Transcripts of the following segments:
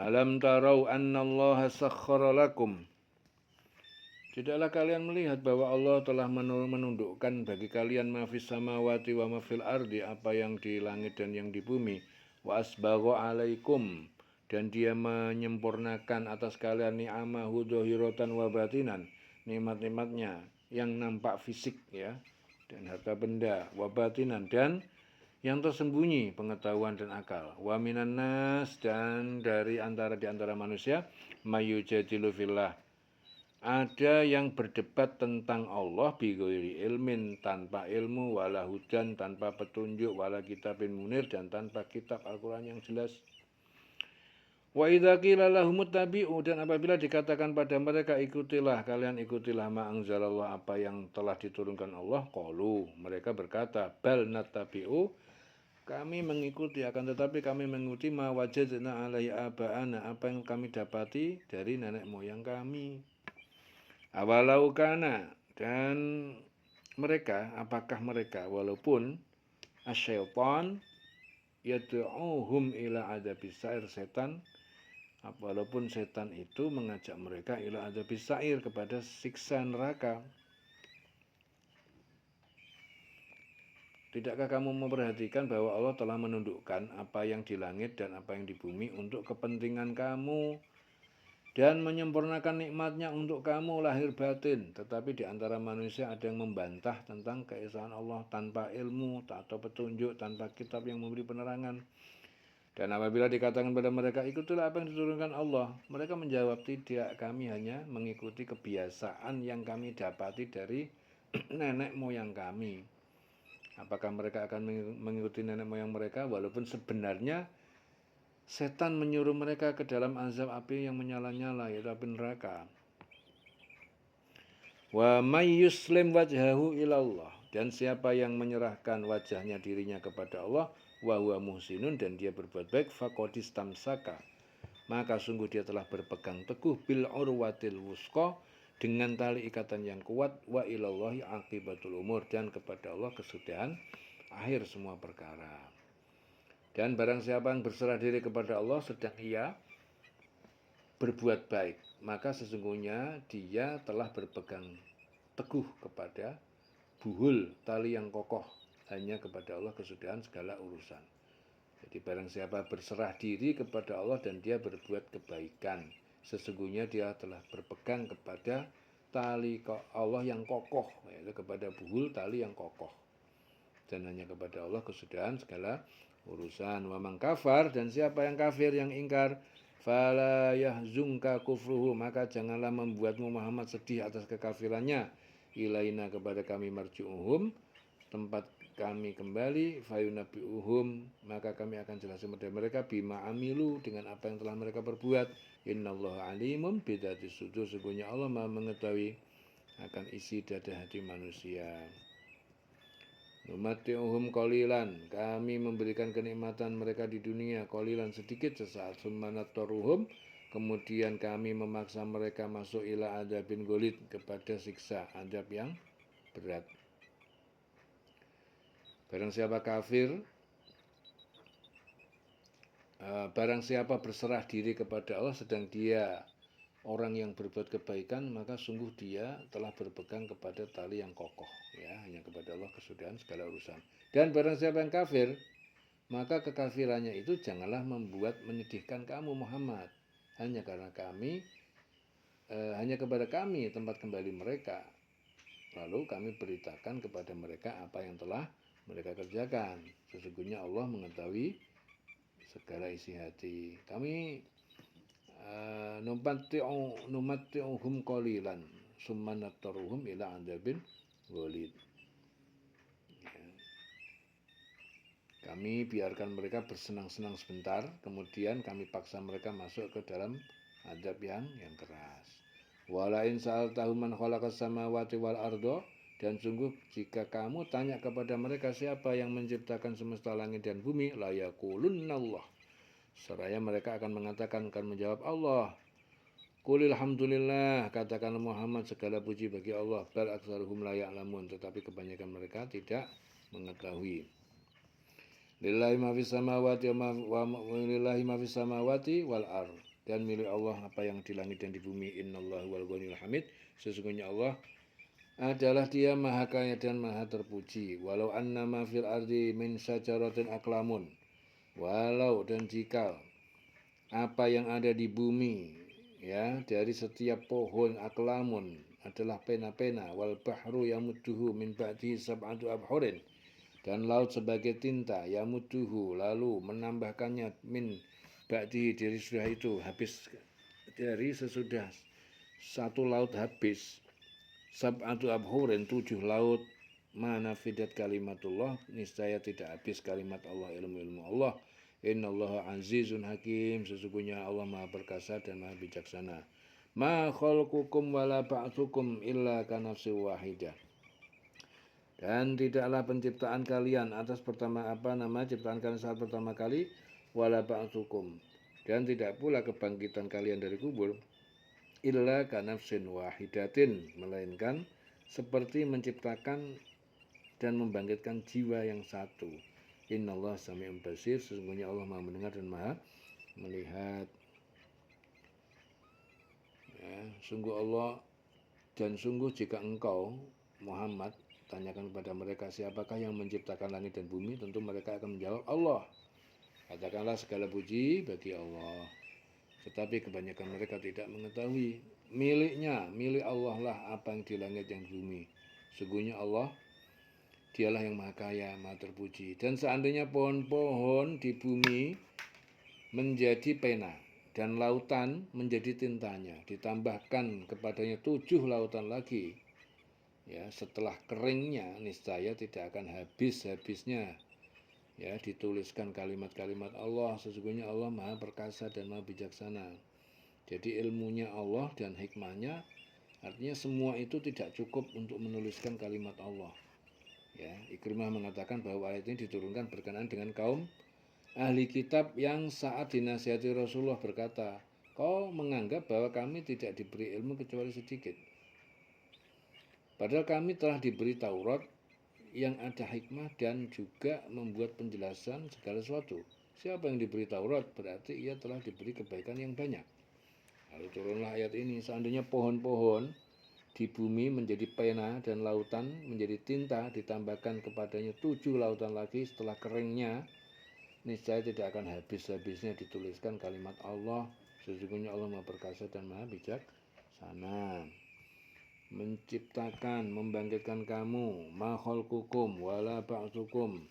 Alam tarau annallaha sakhkhara lakum. Tidaklah kalian melihat bahwa Allah telah menundukkan bagi kalian ma fis samawati wa ma fil ardi, apa yang di langit dan yang di bumi. Wa asbagha alaikum, dan dia menyempurnakan atas kalian ni'amahu dhahiratan wa batinan, nikmat-nikmatnya yang nampak fisik ya, dan harta benda, wa batinan, dan yang tersembunyi pengetahuan dan akal. Wa minan nas, dan di antara manusia, mayujadilu fillah, ada yang berdebat tentang Allah bighairi ilmin, tanpa ilmu, wala hudan, tanpa petunjuk, wala kitabin munir, dan tanpa kitab Al-Quran yang jelas. Wa idza qila lahum tabi'u, dan apabila dikatakan pada mereka ikutilah, kalian ikutilah ma anzalallah, apa yang telah diturunkan Allah, qalu, mereka berkata, bal nattabi'u, kami mengikuti, akan tetapi kami mengikuti ma wajadna alaihi aba'ana, apa yang kami dapati dari nenek moyang kami. Awalau kana, dan mereka, apakah mereka, walaupun asyaitan yad'uhum ila adabis sa'ir, setan, walaupun setan itu mengajak mereka ila adabis sa'ir, kepada siksa neraka. Tidakkah kamu memperhatikan bahwa Allah telah menundukkan apa yang di langit dan apa yang di bumi untuk kepentingan kamu, dan menyempurnakan nikmatnya untuk kamu lahir batin. Tetapi di antara manusia ada yang membantah tentang keesaan Allah tanpa ilmu atau petunjuk, tanpa kitab yang memberi penerangan. Dan apabila dikatakan pada mereka, ikutilah apa yang diturunkan Allah, mereka menjawab, tidak, kami hanya mengikuti kebiasaan yang kami dapati dari nenek moyang kami. Apakah mereka akan mengikuti nenek moyang mereka, walaupun sebenarnya setan menyuruh mereka ke dalam azab api yang menyala-nyala, yaitu api neraka. Wa may yuslim wajhahu ilallah, dan siapa yang menyerahkan wajahnya, dirinya kepada Allah, wa huwa muhsinun, dan dia berbuat baik, faqadis tamsaka, maka sungguh dia telah berpegang teguh bil urwatil wusqa, dengan tali ikatan yang kuat, wa ilallahi aqibatul umur, dan kepada Allah kesudahan akhir semua perkara. Dan barang siapa yang berserah diri kepada Allah sedang ia berbuat baik, maka sesungguhnya dia telah berpegang teguh kepada buhul, tali yang kokoh, hanya kepada Allah kesudahan segala urusan. Jadi barang siapa berserah diri kepada Allah dan dia berbuat kebaikan, sesungguhnya dia telah berpegang kepada tali Allah yang kokoh, yaitu kepada buhul, tali yang kokoh, dan hanya kepada Allah kesudahan segala urusan. Wa man kafar, dan siapa yang kafir, yang ingkar, fala yahzunka kufruhu, maka janganlah membuatmu Muhammad sedih atas kekafirannya. Ilaina, kepada kami, marji'uhum, tempat kami kembali, fayunabbi'uhum, maka kami akan jelaskan kepada mereka, bima amilu, dengan apa yang telah mereka perbuat. Innallaha alimun bidatis sudur, sesungguhnya Allah Maha mengetahui akan isi dada hati manusia. Numati'uhum qalilan, kami memberikan kenikmatan mereka di dunia, qalilan, sedikit sesaat, summanataruhum, kemudian kami memaksa mereka masuk ila adabin golid, kepada siksa adab yang berat. Barang siapa kafir, barang siapa berserah diri kepada Allah sedang dia orang yang berbuat kebaikan, maka sungguh dia telah berpegang kepada tali yang kokoh, ya, hanya kepada Allah kesudahan segala urusan. Dan barang siapa yang kafir, maka kekafirannya itu janganlah membuat menyedihkan kamu Muhammad, hanya karena kami, hanya kepada kami tempat kembali mereka. Lalu kami beritakan kepada mereka apa yang telah mereka kerjakan. Sesungguhnya Allah mengetahui segala isi hati. Kami numatti'uhum qalilan summa nattaruhum ila adzabin ghalid. Kami biarkan mereka bersenang-senang sebentar, kemudian kami paksa mereka masuk ke dalam azab yang keras. Walain sa'altahum man khalaqas samawati wal ardo, dan sungguh jika kamu tanya kepada mereka siapa yang menciptakan semesta langit dan bumi, la yaqulunnallah, seraya mereka akan mengatakan, akan menjawab Allah. Qul alhamdulillah, katakan Muhammad, segala puji bagi Allah, bal aktsaruhum la ya'lamun, tetapi kebanyakan mereka tidak mengetahui. Lillahi ma fis samawati wa lillahi ma fis samawati wal ard, dan milik Allah apa yang di langit dan di bumi. Innallahu wal ghaniyul hamid. Sesungguhnya Allah adalah Dia maha kaya dan maha terpuji. Walau annama fil ardi min syajaratin aklamun. Walau dan jika apa yang ada di bumi ya dari setiap pohon aklamun adalah pena-pena, wal bahru yamudduhu min ba'dihi sab'atu abhurin, dan laut sebagai tinta yamudduhu lalu menambahkannya min ba'dihi dari sudah itu habis dari sesudah satu laut habis sab'atu abhurin 7 laut mana fidat kalimatullah niscaya tidak habis kalimat Allah ilmu Allah. Innallaha azizun hakim, sesungguhnya Allah maha perkasa dan maha bijaksana. Ma khalqukum wala ba'tsukum illa kanafsin wahidah. Dan tidaklah penciptaan kalian atas ciptaan kalian saat pertama kali wala ba'tsukum, dan tidak pula kebangkitan kalian dari kubur illa kanafsin wahidatin, melainkan seperti menciptakan dan membangkitkan jiwa yang satu. Innallaha sami'un basir, sesungguhnya Allah maha mendengar dan maha melihat. Ya, sungguh Allah dan sungguh jika engkau Muhammad tanyakan kepada mereka siapakah yang menciptakan langit dan bumi, tentu mereka akan menjawab Allah. Katakanlah segala puji bagi Allah. Tetapi kebanyakan mereka tidak mengetahui milik Allah lah apa yang di langit yang di bumi. Sungguhnya Allah Dialah yang maha kaya, maha terpuji. Dan seandainya pohon-pohon di bumi menjadi pena dan lautan menjadi tintanya, ditambahkan kepadanya 7 lautan lagi, ya setelah keringnya niscaya tidak akan habis-habisnya ya dituliskan kalimat-kalimat Allah. Sesungguhnya Allah maha perkasa dan maha bijaksana. Jadi ilmunya Allah dan hikmahnya, artinya semua itu tidak cukup untuk menuliskan kalimat Allah. Ya, Ikrimah mengatakan bahwa ayat ini diturunkan berkenaan dengan kaum ahli kitab yang saat dinasihati Rasulullah berkata, kau menganggap bahwa kami tidak diberi ilmu kecuali sedikit. Padahal kami telah diberi Taurat yang ada hikmah dan juga membuat penjelasan segala sesuatu. Siapa yang diberi Taurat berarti ia telah diberi kebaikan yang banyak. Lalu turunlah ayat ini, seandainya pohon-pohon di bumi menjadi pena dan lautan menjadi tinta, ditambahkan kepadanya 7 lautan lagi setelah keringnya, niscaya tidak akan habis-habisnya dituliskan kalimat Allah. Sesungguhnya Allah maha perkasa dan maha bijaksana. Menciptakan, membangkitkan kamu, ma khalqukum wala ba'tsukum.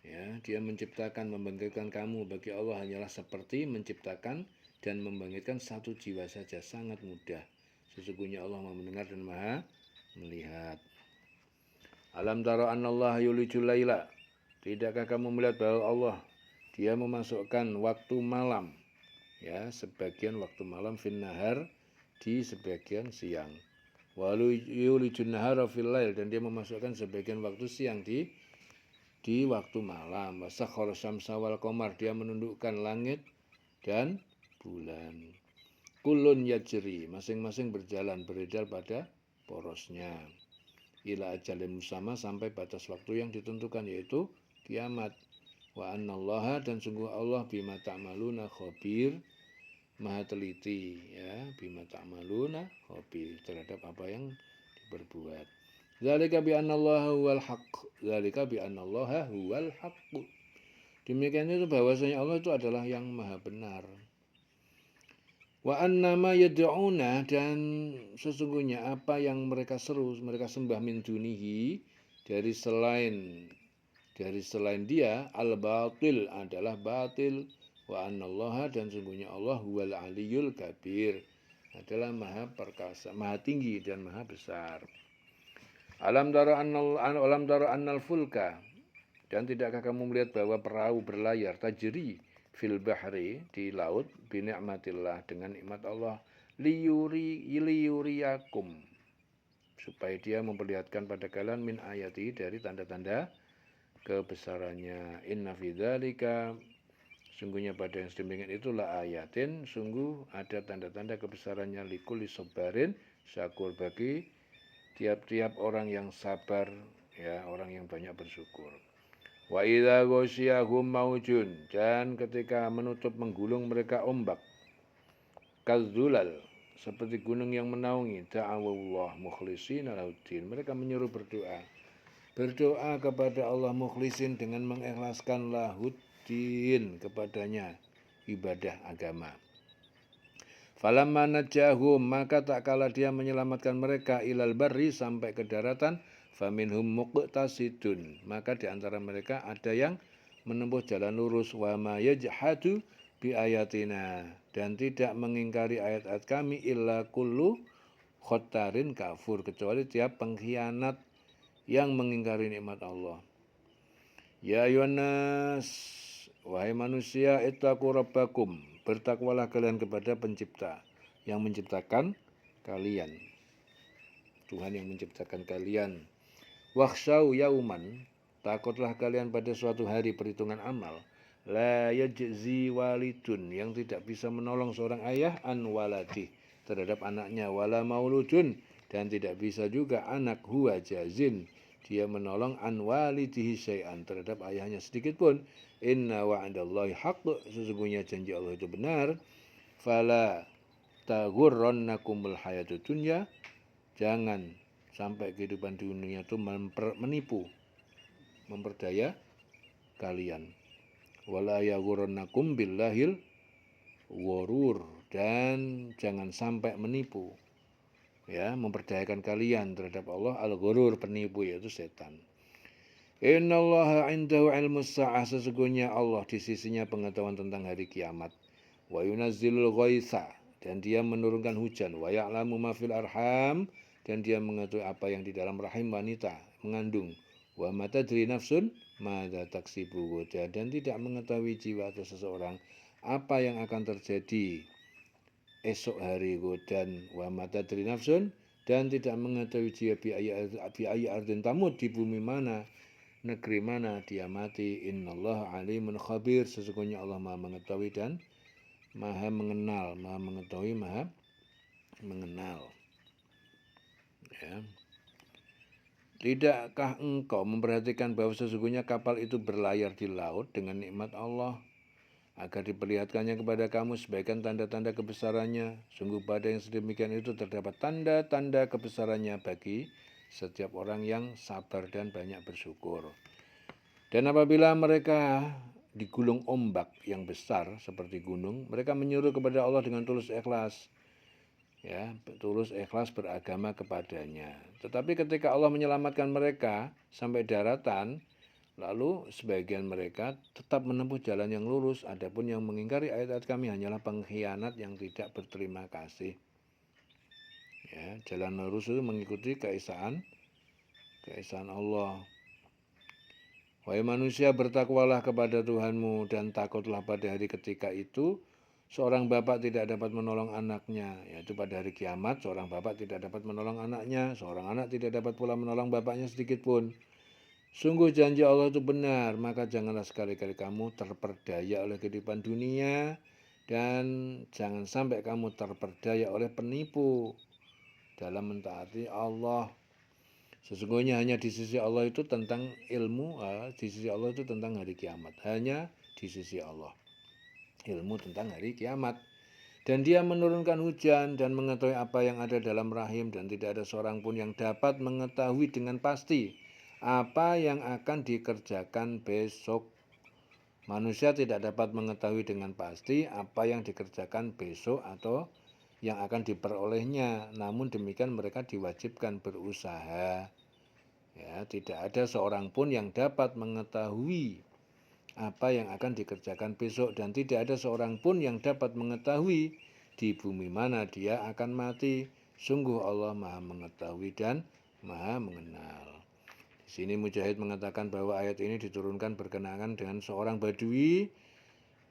Ya, Dia menciptakan, membangkitkan kamu bagi Allah hanyalah seperti menciptakan dan membangkitkan satu jiwa saja, sangat mudah. Sesungguhnya Allah maha mendengar dan maha melihat. Alam tara annallaha yulijul laila. Tidakkah kamu melihat bahwa Allah Dia memasukkan waktu malam, ya sebagian waktu malam fin nahar, di sebagian siang. Walu yulijun nahara fil lail, dan Dia memasukkan sebagian waktu siang di waktu malam. Wasakhkhara syamsa wal qamar, Dia menundukkan langit dan bulan. Kulun yajri, masing-masing berjalan beredar pada porosnya. Ila ajalin musamma, sampai batas waktu yang ditentukan yaitu kiamat. Wa annallaha, dan sungguh Allah bima ta'maluna khabir, maha teliti ya, bima ta'maluna khabir, terhadap apa yang diperbuat. Zalika bi annallaha huwal haqq. Zalika bi annallaha huwal haqq. Demikian itu bahwasanya Allah itu adalah yang maha benar. Wa annama yad'una, dan sesungguhnya apa yang mereka seru, mereka sembah min dunihi, dari selain Dia, al-batil, adalah batil. Wa annallaha, dan sungguhnya Allah huwal aliyul kabir, adalah maha perkasa, maha tinggi dan maha besar. Alam tara annal fulka, dan tidakkah kamu melihat bahwa perahu berlayar tajri fil bahri, di laut, bi ni'matillah, dengan nikmat Allah, liyuriyakum, supaya Dia memperlihatkan pada kalian min ayati, dari tanda-tanda kebesarannya. Inna fi dzalika, sungguhnya pada yang sedemikian itulah ayatin, sungguh ada tanda-tanda kebesarannya, likulli sabarin syakur, bagi tiap-tiap orang yang sabar ya, orang yang banyak bersyukur. Wa idza ghasyahum maujun, dan ketika menutup menggulung mereka ombak, kadzulal, seperti gunung yang menaungi, da'awallah mukhlishina lahuddin, mereka menyuruh berdoa kepada Allah mukhlisin dengan mengikhlaskan lahuddin, kepadanya ibadah agama. Falamma najahum, maka tak kala dia menyelamatkan mereka ilal barri, sampai ke daratan, faminhum muqtasidun, maka di antara mereka ada yang menempuh jalan lurus, wa ma yajhadu bi ayatina, dan tidak mengingkari ayat-ayat kami, illa kullu khottarin kafur, kecuali tiap pengkhianat yang mengingkari nikmat Allah. Ya ayyuhannas, wahai manusia, ittaqu rabbakum, bertakwalah kalian kepada pencipta yang menciptakan kalian, Tuhan yang menciptakan kalian. Wakhshaw yauman, takutlah kalian pada suatu hari perhitungan amal, la yajzi walidun, yang tidak bisa menolong seorang ayah an waladih, terhadap anaknya, wala mauludun, dan tidak bisa juga anak huwa jazin, dia menolong an walidihi syai'an, terhadap ayahnya sedikit pun. Inna wa'dallahi haqq, sesungguhnya janji Allah itu benar. Fala taghurrannakumul hayatud dunya, jangan sampai kehidupan dunia itu menipu, memperdaya kalian. Wala yaghurrannakum billahil ghurur, dan jangan sampai menipu, ya, memperdayakan kalian terhadap Allah, al-ghurur, penipu, yaitu setan. Innallaha indahu ilmus sa'ah, sesungguhnya Allah di sisinya pengetahuan tentang hari kiamat. Wa yunazzilul ghaitsa, dan dia menurunkan hujan. Wa ya'lamu ma fil arham, dan dia mengetahui apa yang di dalam rahim wanita mengandung. Wa ma tadri nafsun madza taksibu ghadan, dan tidak mengetahui jiwa atau seseorang apa yang akan terjadi esok hari ghadan. Wa ma tadri nafsun, dan tidak mengetahui jiwa bi ayyi ardin tamut, di bumi mana, negeri mana dia mati. Innallaha alimun khabir, sesungguhnya Allah Maha mengetahui dan Maha mengenal, Maha mengetahui, Maha mengenal. Ya. Tidakkah engkau memperhatikan bahwa sesungguhnya kapal itu berlayar di laut dengan nikmat Allah, agar diperlihatkannya kepada kamu sebagian tanda-tanda kebesarannya? Sungguh pada yang sedemikian itu terdapat tanda-tanda kebesarannya bagi setiap orang yang sabar dan banyak bersyukur. Dan apabila mereka digulung ombak yang besar seperti gunung, mereka menyuruh kepada Allah dengan tulus ikhlas, ya, tulus ikhlas beragama kepadanya. Tetapi ketika Allah menyelamatkan mereka sampai daratan, lalu sebagian mereka tetap menempuh jalan yang lurus, adapun yang mengingkari ayat-ayat kami hanyalah pengkhianat yang tidak berterima kasih. Ya, jalan lurus itu mengikuti keesaan Allah. Wahai manusia, bertakwalah kepada Tuhanmu dan takutlah pada hari ketika itu seorang bapak tidak dapat menolong anaknya, yaitu pada hari kiamat seorang bapak tidak dapat menolong anaknya, seorang anak tidak dapat pula menolong bapaknya sedikit pun. Sungguh janji Allah itu benar, maka janganlah sekali-kali kamu terperdaya oleh kehidupan dunia, dan jangan sampai kamu terperdaya oleh penipu dalam mentaati Allah. Sesungguhnya hanya di sisi Allah itu tentang ilmu, di sisi Allah itu tentang hari kiamat. Hanya di sisi Allah ilmu tentang hari kiamat. Dan dia menurunkan hujan dan mengetahui apa yang ada dalam rahim, dan tidak ada seorang pun yang dapat mengetahui dengan pasti apa yang akan dikerjakan besok. Manusia tidak dapat mengetahui dengan pasti apa yang dikerjakan besok atau yang akan diperolehnya. Namun demikian mereka diwajibkan berusaha. Ya, tidak ada seorang pun yang dapat mengetahui apa yang akan dikerjakan besok, dan tidak ada seorang pun yang dapat mengetahui di bumi mana dia akan mati. Sungguh Allah Maha mengetahui dan Maha mengenal. Di sini Mujahid mengatakan bahwa ayat ini diturunkan berkenaan dengan seorang badui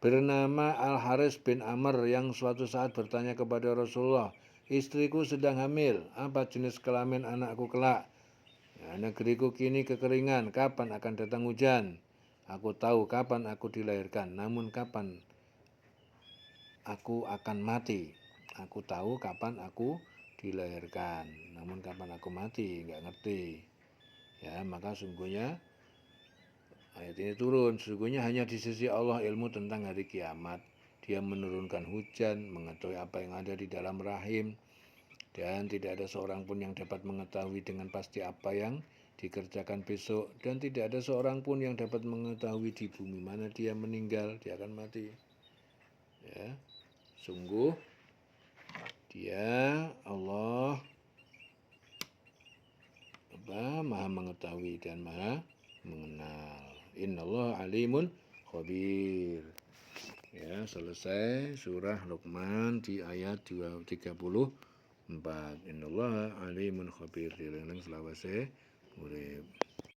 bernama Al-Haris bin Amr yang suatu saat bertanya kepada Rasulullah, istriku sedang hamil, apa jenis kelamin anakku kelak? Ya, negeriku kini kekeringan, kapan akan datang hujan? Aku tahu kapan aku dilahirkan, namun kapan aku akan mati? Aku tahu kapan aku dilahirkan, namun kapan aku mati, nggak ngerti. Ya, maka sungguhnya ayat ini turun. Sesungguhnya hanya di sisi Allah ilmu tentang hari kiamat. Dia menurunkan hujan, mengetahui apa yang ada di dalam rahim, dan tidak ada seorang pun yang dapat mengetahui dengan pasti apa yang dikerjakan besok, dan tidak ada seorang pun yang dapat mengetahui di bumi mana dia meninggal, dia akan mati. Ya, sungguh dia Allah maha mengetahui dan maha mengenal. Innallaha alimun khabir. Ya, selesai surah Luqman di ayat 34. Innallaha alimun khabir. Dileng selawase urip.